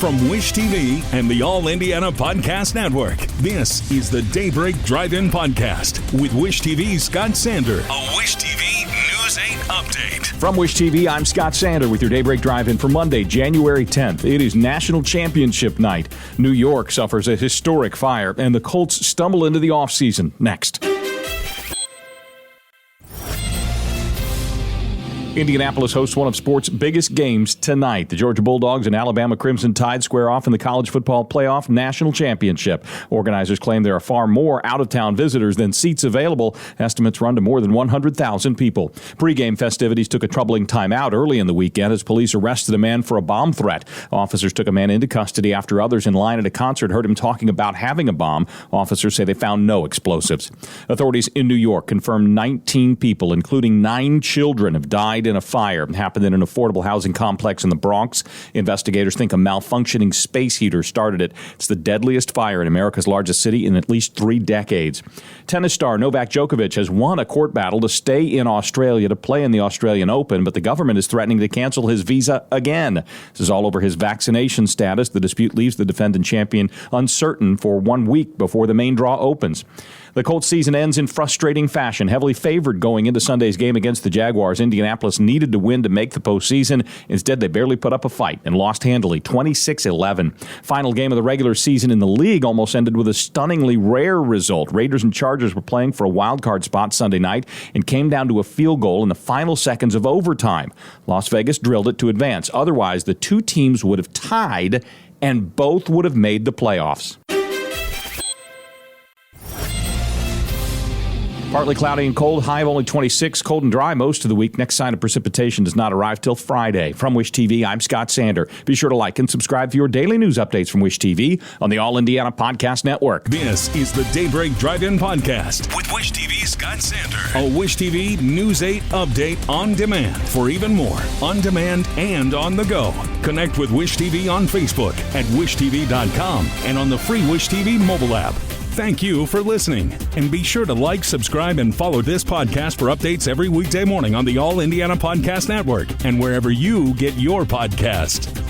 From Wish TV and the All Indiana Podcast Network, this is the Daybreak Drive-In Podcast with Wish TV's Scott Sander. A Wish TV News 8 update. From Wish TV, I'm Scott Sander with your Daybreak Drive-In for Monday, January 10th. It is National Championship night. New York suffers a historic fire, and the Colts stumble into the offseason. Next. Indianapolis hosts one of sports' biggest games tonight. The Georgia Bulldogs and Alabama Crimson Tide square off in the College Football Playoff National Championship. Organizers claim there are far more out-of-town visitors than seats available. Estimates run to more than 100,000 people. Pre-game festivities took a troubling time out early in the weekend as police arrested a man for a bomb threat. Officers took a man into custody after others in line at a concert heard him talking about having a bomb. Officers say they found no explosives. Authorities in New York confirmed 19 people, including 9 children, have died in a fire. It happened in an affordable housing complex in the Bronx. Investigators think a malfunctioning space heater started it. It's the deadliest fire in America's largest city in at least 3 decades. Tennis star Novak Djokovic has won a court battle to stay in Australia to play in the Australian Open, but the government is threatening to cancel his visa again. This is all over his vaccination status. The dispute leaves the defending champion uncertain for 1 week before the main draw opens. The Colts season ends in frustrating fashion. Heavily favored going into Sunday's game against the Jaguars, Indianapolis needed to win to make the postseason. Instead, they barely put up a fight and lost handily, 26-11. Final game of the regular season in the league almost ended with a stunningly rare result. Raiders and Chargers were playing for a wild card spot Sunday night and came down to a field goal in the final seconds of overtime. Las Vegas drilled it to advance. Otherwise, the two teams would have tied and both would have made the playoffs. Partly cloudy and cold, high of only 26, cold and dry most of the week. Next sign of precipitation does not arrive till Friday. From Wish TV, I'm Scott Sander. Be sure to like and subscribe for your daily news updates from Wish TV on the All Indiana Podcast Network. This is the Daybreak Drive-In Podcast with Wish TV's Scott Sander. A Wish TV News 8 update on demand. For even more, on demand and on the go. Connect with Wish TV on Facebook at wishtv.com and on the free Wish TV mobile app. Thank you for listening, and be sure to like, subscribe, and follow this podcast for updates every weekday morning on the All Indiana Podcast Network and wherever you get your podcast.